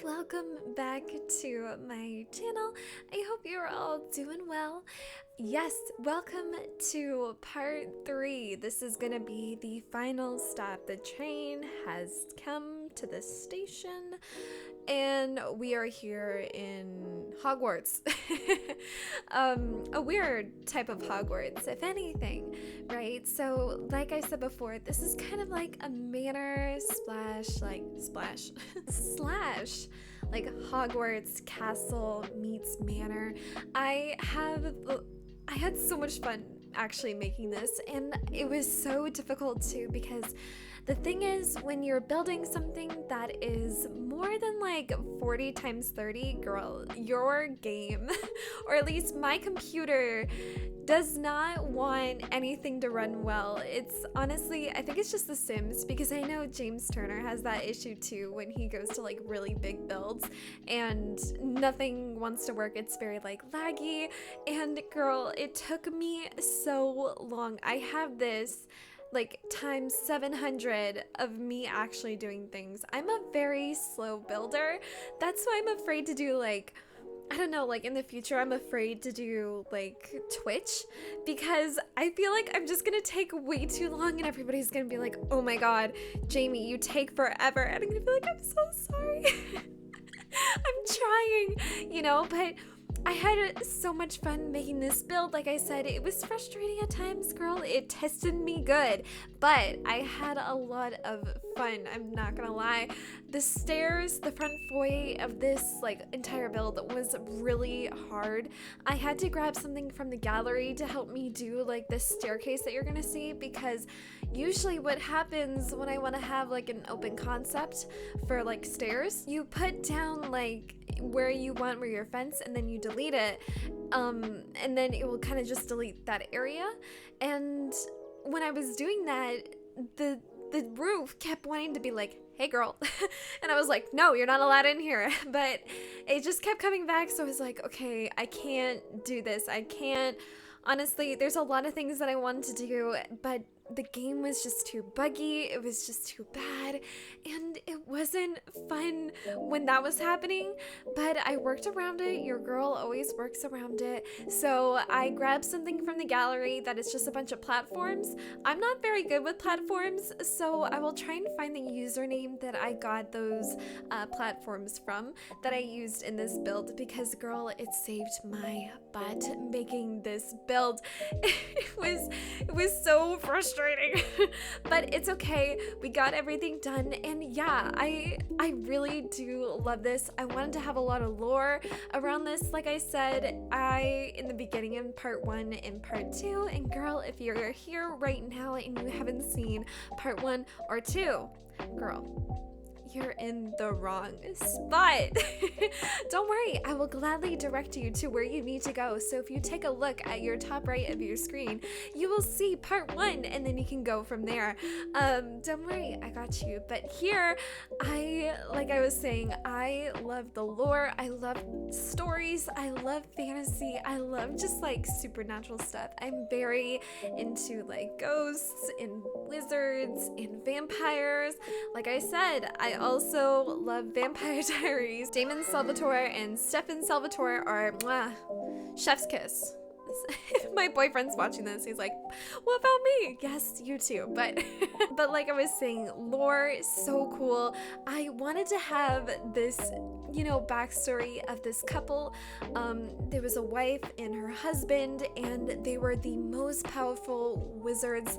welcome back to my channel. I hope you're all doing well. Yes, welcome to part 3. This is gonna be the final stop. The train has come to the station and we are here in Hogwarts. A weird type of Hogwarts, if anything, right? So like I said before, this is kind of like a manor slash like Hogwarts castle meets manor. I had so much fun actually making this, and it was so difficult too because the thing is, when you're building something that is more than like 40 times 30, girl, your game, or at least my computer, does not want anything to run well. It's honestly, I think it's just The Sims, because I know James Turner has that issue too when he goes to like really big builds and nothing wants to work. It's very like laggy, and girl, it took me so long. I have this like times 700 of me actually doing things. I'm a very slow builder. That's why I'm afraid to do like, I don't know, like in the future I'm afraid to do like Twitch, because I feel like I'm just gonna take way too long and everybody's gonna be like, oh my god, Jamie, you take forever, and I'm gonna be like, I'm so sorry. I'm trying, you know, but I had so much fun making this build. Like I said, it was frustrating at times, girl. It tested me good, but I had a lot of fun. I'm not gonna lie. The stairs, the front foyer of this like entire build was really hard. I had to grab something from the gallery to help me do like this staircase that you're gonna see, because usually what happens when I want to have like an open concept for like stairs, you put down like where you want your fence and then you delete it, and then it will kind of just delete that area. And when I was doing that, the roof kept wanting to be like, hey girl, and I was like, no, you're not allowed in here. But it just kept coming back, so I was like, okay, I can't do this. I can't. Honestly, there's a lot of things that I wanted to do, but the game was just too buggy, it was just too bad, and it wasn't fun when that was happening, but I worked around it. Your girl always works around it. So I grabbed something from the gallery that is just a bunch of platforms. I'm not very good with platforms, so I will try and find the username that I got those platforms from that I used in this build, because girl, it saved my butt making this build. It was so frustrating. But it's okay, we got everything done, and yeah, I really do love this. I wanted to have a lot of lore around this. Like I said, in the beginning in part 1 and part 2, and girl, if you're here right now and you haven't seen part 1 or 2, girl, you're in the wrong spot. Don't worry, I will gladly direct you to where you need to go. So if you take a look at your top right of your screen, you will see part 1, and then you can go from there. Don't worry, I got you. But here, like I was saying, I love the lore, I love stories, I love fantasy, I love just like supernatural stuff. I'm very into like ghosts and wizards and vampires. Like I said, I also love Vampire Diaries. Damon Salvatore and Stefan Salvatore are mwah, chef's kiss. If my boyfriend's watching this, he's like, what about me? Yes, you too. But but like I was saying, lore is so cool. I wanted to have this, you know, backstory of this couple. There was a wife and her husband, and they were the most powerful wizards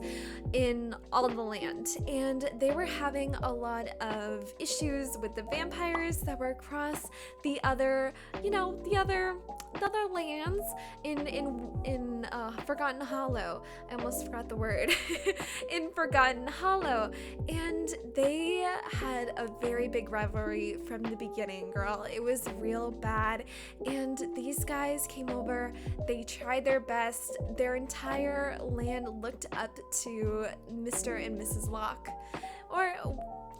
in all of the land, and they were having a lot of issues with the vampires that were across the other, you know, the other lands in Forgotten Hollow. I almost forgot the word. In Forgotten Hollow, and they had a very big rivalry from the beginning, girl. It was real bad, and these guys came over. They tried their best. Their entire land looked up to Mr. and Mrs. Locke, or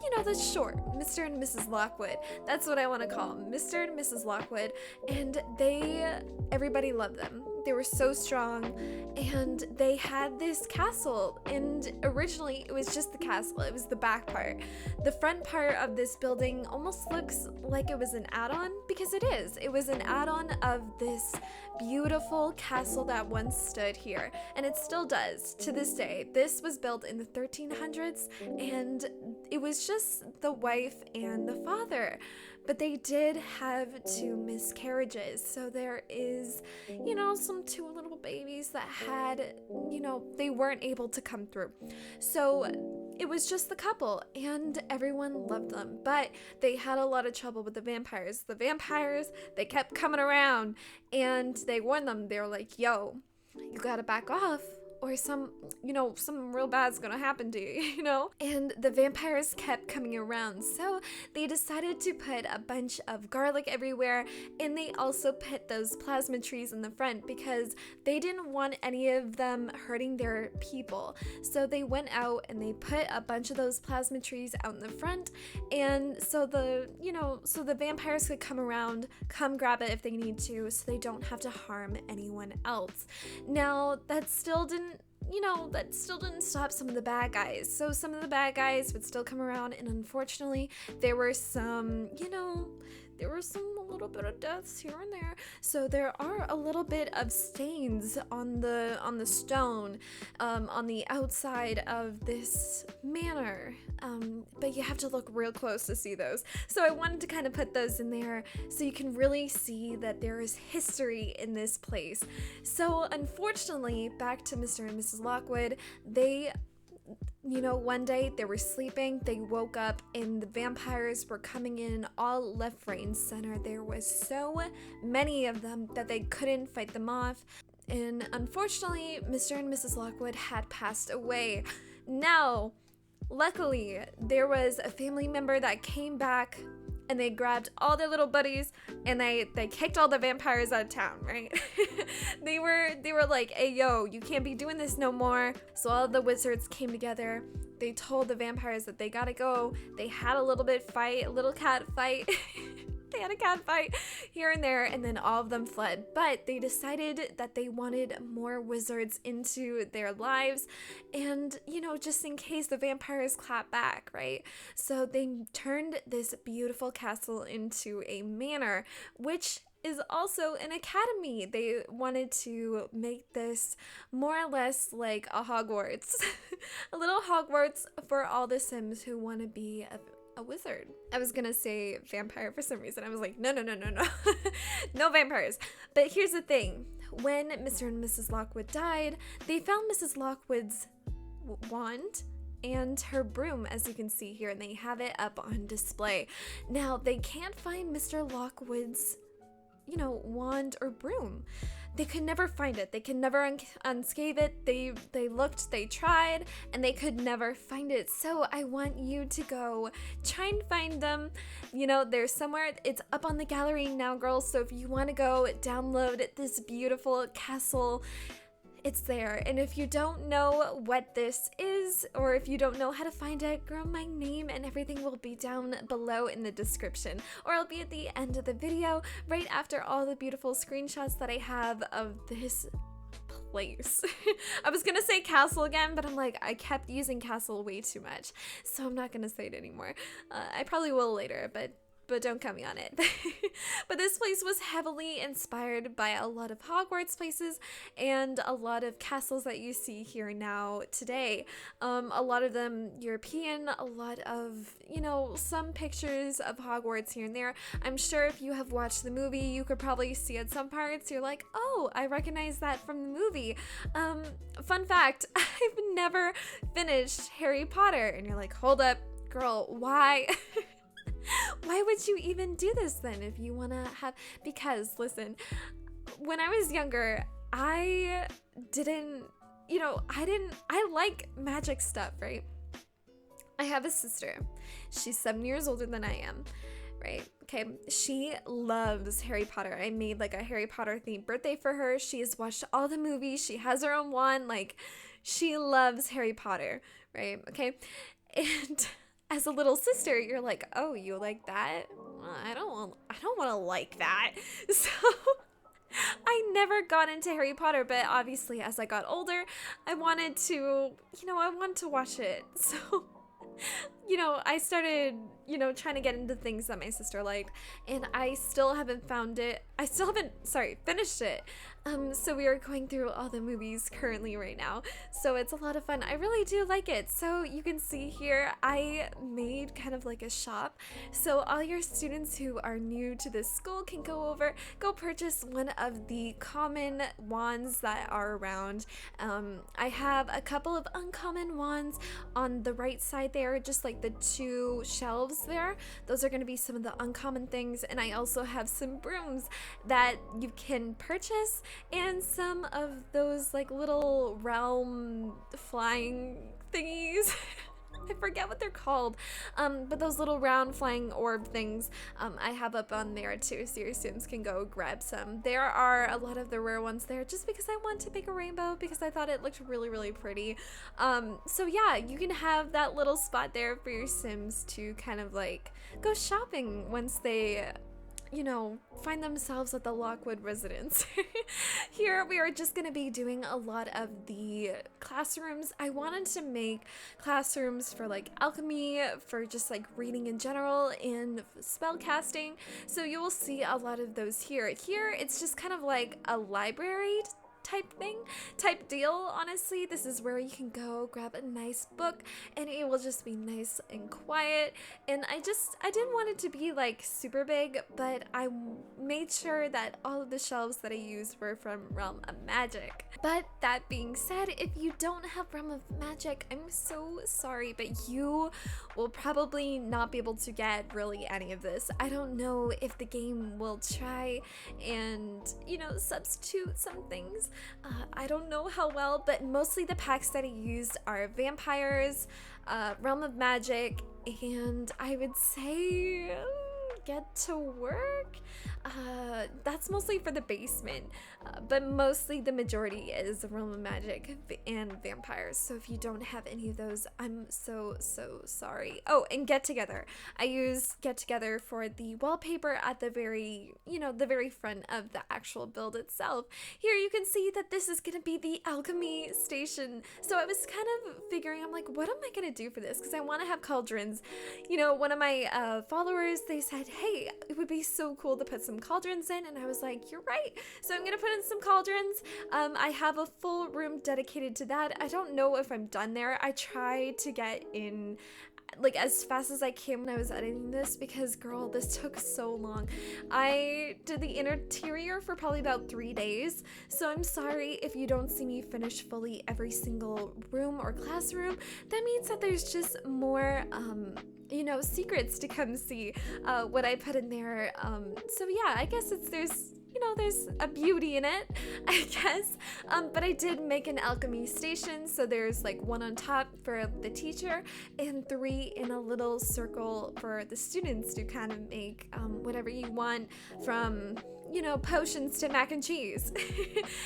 you know, the short, Mr. and Mrs. Lockwood. That's what I want to call them, Mr. and Mrs. Lockwood. And everybody loved them. they were so strong, and they had this castle, and originally it was just the castle. It was the back part. The front part of this building almost looks like it was an add-on, because it is. It was an add-on of this beautiful castle that once stood here, and it still does to this day. This was built in the 1300s, and it was just the wife and the father. But they did have 2 miscarriages, so there is, some 2 little babies that had, they weren't able to come through. So it was just the couple, and everyone loved them, but they had a lot of trouble with the vampires. The vampires, they kept coming around, and they warned them. They were like, yo, you gotta back off, or some real bad's gonna happen to you, And the vampires kept coming around, so they decided to put a bunch of garlic everywhere, and they also put those plasma trees in the front because they didn't want any of them hurting their people. So they went out and they put a bunch of those plasma trees out in the front, and so the vampires could come around, come grab it if they need to, so they don't have to harm anyone else. Now, that still didn't stop some of the bad guys. So some of the bad guys would still come around, and unfortunately, there were some a little bit of deaths here and there. So there are a little bit of stains on the stone, on the outside of this manor. But you have to look real close to see those. So I wanted to kind of put those in there so you can really see that there is history in this place. So unfortunately, back to Mr. and Mrs. Lockwood, they one day they were sleeping, they woke up, and the vampires were coming in all left, right, and center. There was so many of them that they couldn't fight them off, and unfortunately, Mr. and Mrs. Lockwood had passed away. Now, luckily, there was a family member that came back, and they grabbed all their little buddies, and they kicked all the vampires out of town, right? They were like, hey, yo, you can't be doing this no more. So all of the wizards came together. They told the vampires that they gotta go. They had a little cat fight. They had a cat fight here and there, and then all of them fled. But they decided that they wanted more wizards into their lives, and, just in case the vampires clap back, right? So they turned this beautiful castle into a manor, which is also an academy. They wanted to make this more or less like a Hogwarts. A little Hogwarts for all the Sims who want to be a wizard. I was gonna say vampire for some reason. I was like, no. No vampires. But here's the thing. When Mr. and Mrs. Lockwood died, they found Mrs. Lockwood's wand and her broom, as you can see here, and they have it up on display. Now, they can't find Mr. Lockwood's wand or broom. They could never find it. They could never unscathe it. They looked, they tried, and they could never find it. So I want you to go try and find them. They're somewhere. It's up on the gallery now, girls. So if you want to go download this beautiful castle, it's there. And if you don't know what this is, or if you don't know how to find it, girl, my name and everything will be down below in the description, or I'll be at the end of the video right after all the beautiful screenshots that I have of this place. I was gonna say castle again, but I'm like, I kept using castle way too much, so I'm not gonna say it anymore. I probably will later, but don't cut me on it. But this place was heavily inspired by a lot of Hogwarts places and a lot of castles that you see here now today. A lot of them European, a lot of, some pictures of Hogwarts here and there. I'm sure if you have watched the movie, you could probably see at some parts, you're like, oh, I recognize that from the movie. Fun fact, I've never finished Harry Potter. And you're like, hold up, girl, why? Why would you even do this then if you want to have... Because, listen, when I was younger, I like magic stuff, right? I have a sister. She's 7 years older than I am, right? Okay, she loves Harry Potter. I made like a Harry Potter themed birthday for her. She has watched all the movies. She has her own wand. Like, she loves Harry Potter, right? Okay, and... as a little sister, you're like, oh, you like that? Well, I don't want to like that. So I never got into Harry Potter, but obviously as I got older, I wanted to, I wanted to watch it. So I started, trying to get into things that my sister liked, and I still haven't found it. I still haven't, sorry, finished it. So we are going through all the movies currently right now. So it's a lot of fun. I really do like it. So you can see here, I made kind of like a shop. So all your students who are new to this school can go purchase one of the common wands that are around. I have a couple of uncommon wands on the right side there, just like the two shelves there. Those are going to be some of the uncommon things. And I also have some brooms that you can purchase, and some of those like little realm flying thingies. I forget what they're called, but those little round flying orb things, I have up on there too, so your students can go grab some. There are a lot of the rare ones there just because I want to make a rainbow, because I thought it looked really, really pretty. So yeah, you can have that little spot there for your Sims to kind of like go shopping once they find themselves at the Lockwood residence. Here we are just going to be doing a lot of the classrooms. I wanted to make classrooms for like alchemy, for just like reading in general, and spell casting. So you will see a lot of those here. Here it's just kind of like a library type deal. Honestly, this is where you can go grab a nice book and it will just be nice and quiet. And I didn't want it to be like super big, but I made sure that all of the shelves that I used were from Realm of Magic. But that being said, if you don't have Realm of Magic, I'm so sorry, but you will probably not be able to get really any of this. I don't know if the game will try and substitute some things. I don't know how well, but mostly the packs that I used are vampires, Realm of Magic, and I would say Get to Work. That's mostly for the basement, but mostly the majority is Realm of Magic and vampires. So if you don't have any of those, I'm so sorry. Oh, and Get Together. I use Get Together for the wallpaper at the very, the very front of the actual build itself. Here you can see that this is going to be the alchemy station. So I was kind of figuring, I'm like, what am I going to do for this? Because I want to have cauldrons. One of my followers, they said, hey, it would be so cool to put some cauldrons in, and I was like, you're right. So I'm gonna put in some cauldrons. I have a full room dedicated to that. I don't know if I'm done there. I tried to get in like as fast as I can when I was editing this, because girl, this took so long. I did the interior for probably about 3 days, so I'm sorry if you don't see me finish fully every single room or classroom. That means that there's just more secrets to come see what I put in there. So yeah, I guess there's a beauty in it, I guess. But I did make an alchemy station, so there's like 1 on top for the teacher and 3 in a little circle for the students to kind of make whatever you want, from potions to mac and cheese.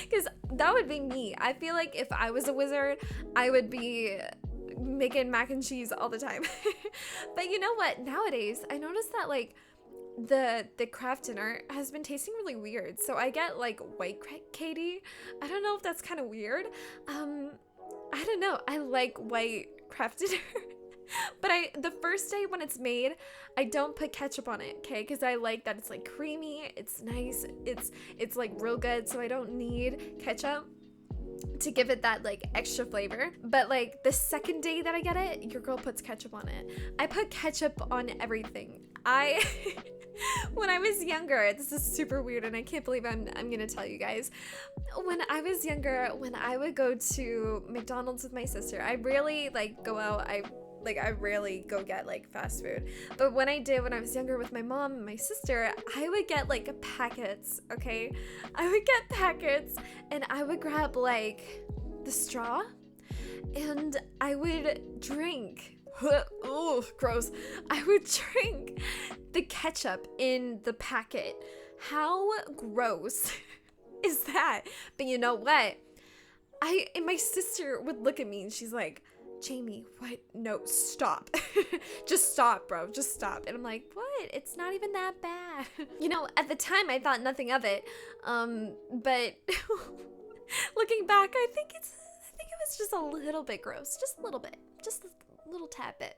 Because that would be me. I feel like if I was a wizard, I would be making mac and cheese all the time. But you know what, nowadays I noticed that like the craft dinner has been tasting really weird. So I get like white Katie. I don't know if that's kind of weird. I don't know, I like white craft dinner. But the first day when it's made, I don't put ketchup on it, okay? Because I like that it's like creamy, it's nice, it's like real good, so I don't need ketchup to give it that like extra flavor. But like the second day that I get it, your girl puts ketchup on it. I put ketchup on everything. When I was younger, this is super weird and I can't believe I'm gonna tell you guys. When I was younger, when I would go to McDonald's with my sister, I rarely like go out. I rarely go get like fast food. But when I did, when I was younger with my mom and my sister, I would get like packets, okay? I would get packets and I would grab like the straw and I would drink. Oh, gross. I would drink the ketchup in the packet. How gross is that? But you know what? And my sister would look at me and she's like, Jamie, what? No, stop. Just stop, bro. Just stop. And I'm like, what? It's not even that bad. You know, at the time I thought nothing of it. But looking back, I think it was just a little bit gross. Just a little bit. Just a little tad bit.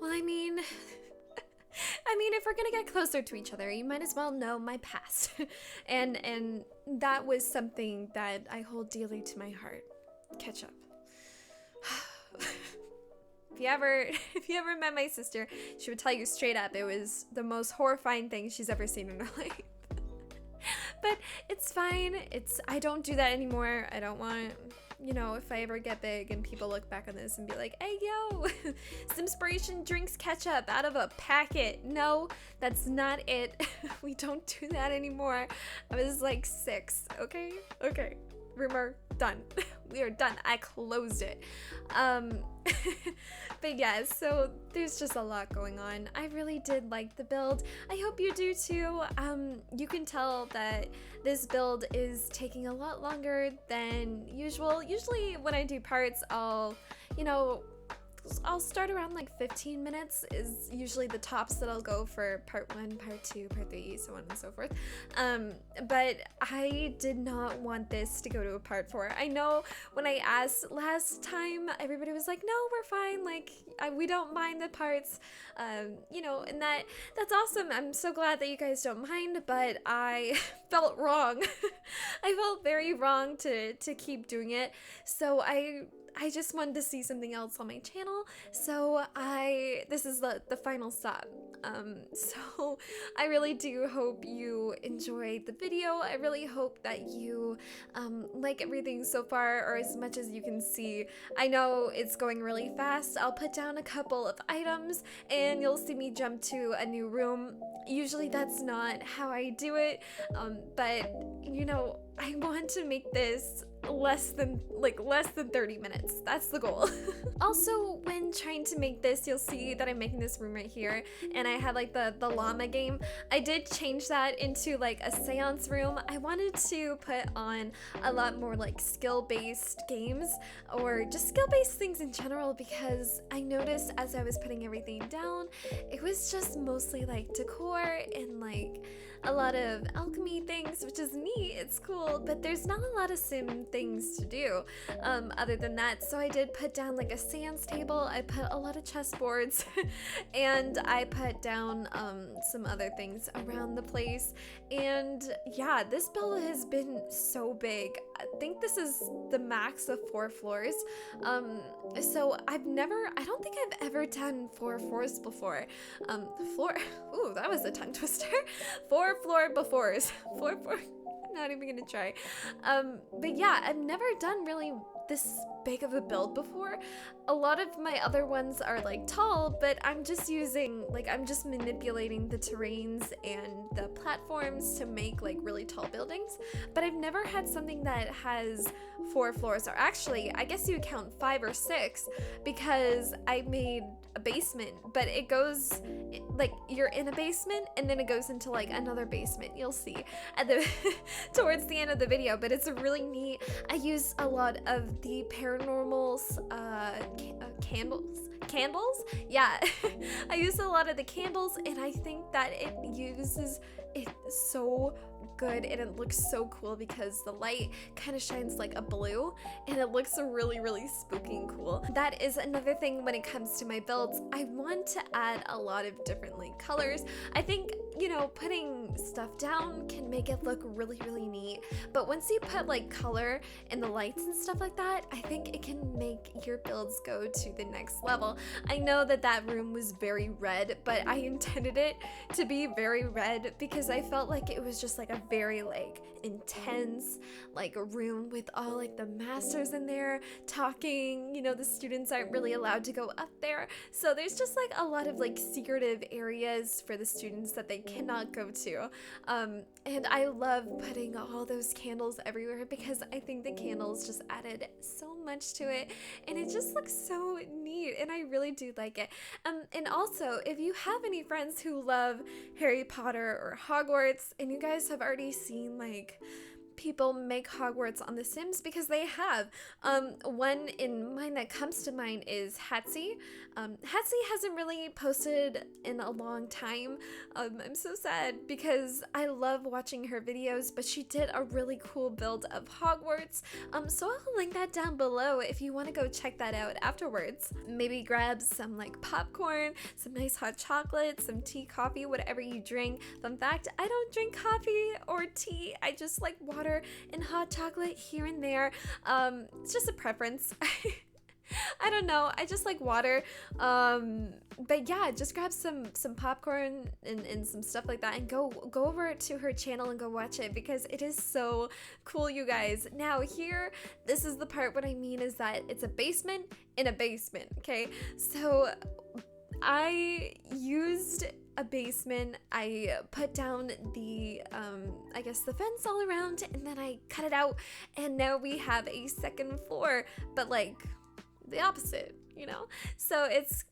Well, I mean, if we're gonna get closer to each other, you might as well know my past. and that was something that I hold dearly to my heart. Ketchup. If you ever met my sister, she would tell you straight up it was the most horrifying thing she's ever seen in her life. But it's fine. I don't do that anymore. I don't want, you know, if I ever get big and people look back on this and be like, hey, yo, Simspiration drinks ketchup out of a packet. No, that's not it. We don't do that anymore. I was like 6, okay? Okay. Rumor done. We are done. I closed it. But yeah, so there's just a lot going on. I really did like the build. I hope you do too. You can tell that this build is taking a lot longer than usual. Usually when I do parts, I'll start around like 15 minutes is usually the tops that I'll go for part 1, part 2, part 3, so on and so forth. But I did not want this to go to a part 4. I know when I asked last time, everybody was like, no, we're fine. Like, we don't mind the parts, you know, and that's awesome. I'm so glad that you guys don't mind, but I felt wrong. I felt very wrong to keep doing it. So I just wanted to see something else on my channel, so this is the final stop. So I really do hope you enjoyed the video. I really hope that you like everything so far, or as much as you can see. I know it's going really fast. I'll put down a couple of items and you'll see me jump to a new room. Usually that's not how I do it, but you know, I want to make this less than 30 minutes. That's the goal. Also, when trying to make this, you'll see that I'm making this room right here, and I had like the llama game. I did change that into like a seance room. I wanted to put on a lot more like skill-based games, or just skill-based things in general, because I noticed as I was putting everything down, it was just mostly like decor and like a lot of alchemy things, which is neat, it's cool, but there's not a lot of sim things to do other than that. So I did put down like a seance table, I put a lot of chessboards, and I put down some other things around the place. And yeah, this build has been so big. I think this is the max of 4 floors. So I don't think I've ever done 4 floors before. Ooh, that was a tongue twister. 4 floor befores. 4 not even gonna try. But yeah, I've never done really this big of a build before. A lot of my other ones are like tall, but I'm just manipulating the terrains and the platforms to make like really tall buildings. But I've never had something that has 4 floors, or actually I guess you would count 5 or 6, because I made a basement, but it goes like you're in a basement and then it goes into like another basement. You'll see at the towards the end of the video, but it's really neat. I use a lot of the paranormal's candles. Yeah. I use a lot of the candles, and I think that it so good, and it looks so cool because the light kind of shines like a blue, and it looks really, really spooky and cool. That is another thing when it comes to my builds. I want to add a lot of different like colors. I think, you know, putting stuff down can make it look really, really neat, but once you put like color in the lights and stuff like that, I think it can make your builds go to the next level. I know that room was very red, but I intended it to be very red because I felt like it was just like a very like intense like a room with all like the masters in there talking. You know, the students aren't really allowed to go up there, so there's just like a lot of like secretive areas for the students that they cannot go to. And I love putting all those candles everywhere because I think the candles just added so much to it, and it just looks so neat, and I really do like it. And also, if you have any friends who love Harry Potter or Hogwarts, and you guys have already seen like people make Hogwarts on The Sims because they have. One in mind that comes to mind is Hatsy. Hatsy hasn't really posted in a long time. I'm so sad because I love watching her videos, but she did a really cool build of Hogwarts. So I'll link that down below if you want to go check that out afterwards. Maybe grab some like popcorn, some nice hot chocolate, some tea, coffee, whatever you drink. Fun fact, I don't drink coffee or tea. I just like water and hot chocolate here and there. It's just a preference. I don't know, I just like water. But yeah, just grab some popcorn and some stuff like that and go over to her channel and go watch it because it is so cool, you guys. Now here, this is the part what I mean is that it's a basement in a basement, okay? So I used a basement, I put down the I guess the fence all around, and then I cut it out, and now we have a second floor, but like the opposite, you know? So it's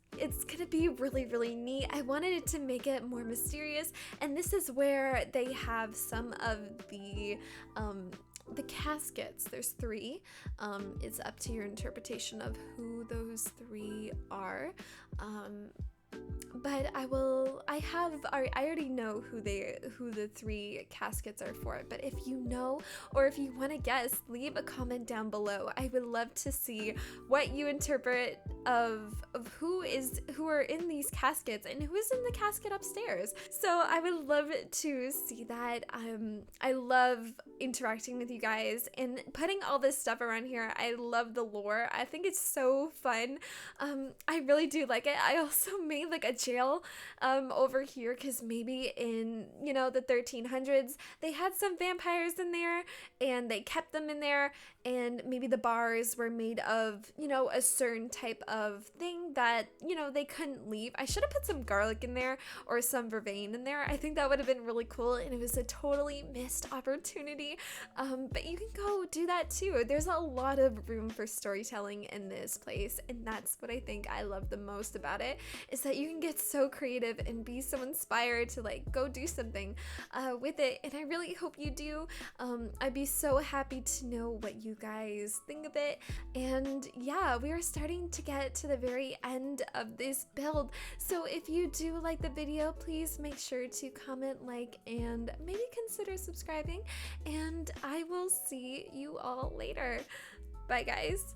gonna be really neat. I wanted it to make it more mysterious, and this is where they have some of the caskets. There's 3. It's up to your interpretation of who those 3 are. But I already know who the 3 caskets are for, but if you know or if you want to guess, leave a comment down below. I would love to see what you interpret of who are in these caskets and who is in the casket upstairs. So I would love to see that. I love interacting with you guys and putting all this stuff around here. I love the lore. I think it's so fun. I really do like it. I also made like a jail over here because maybe in, you know, the 1300s they had some vampires in there and they kept them in there, and maybe the bars were made of, you know, a certain type of thing that, you know, they couldn't leave. I should have put some garlic in there or some vervain in there. I think that would have been really cool, and it was a totally missed opportunity. But you can go do that too. There's a lot of room for storytelling in this place, and that's what I think I love the most about it, is that you can get so creative and be so inspired to like go do something with it, and I really hope you do. I'd be so happy to know what you guys think of it. And yeah, we are starting to get to the very end of this build, so if you do like the video, please make sure to comment, like, and maybe consider subscribing, and I will see you all later. Bye guys.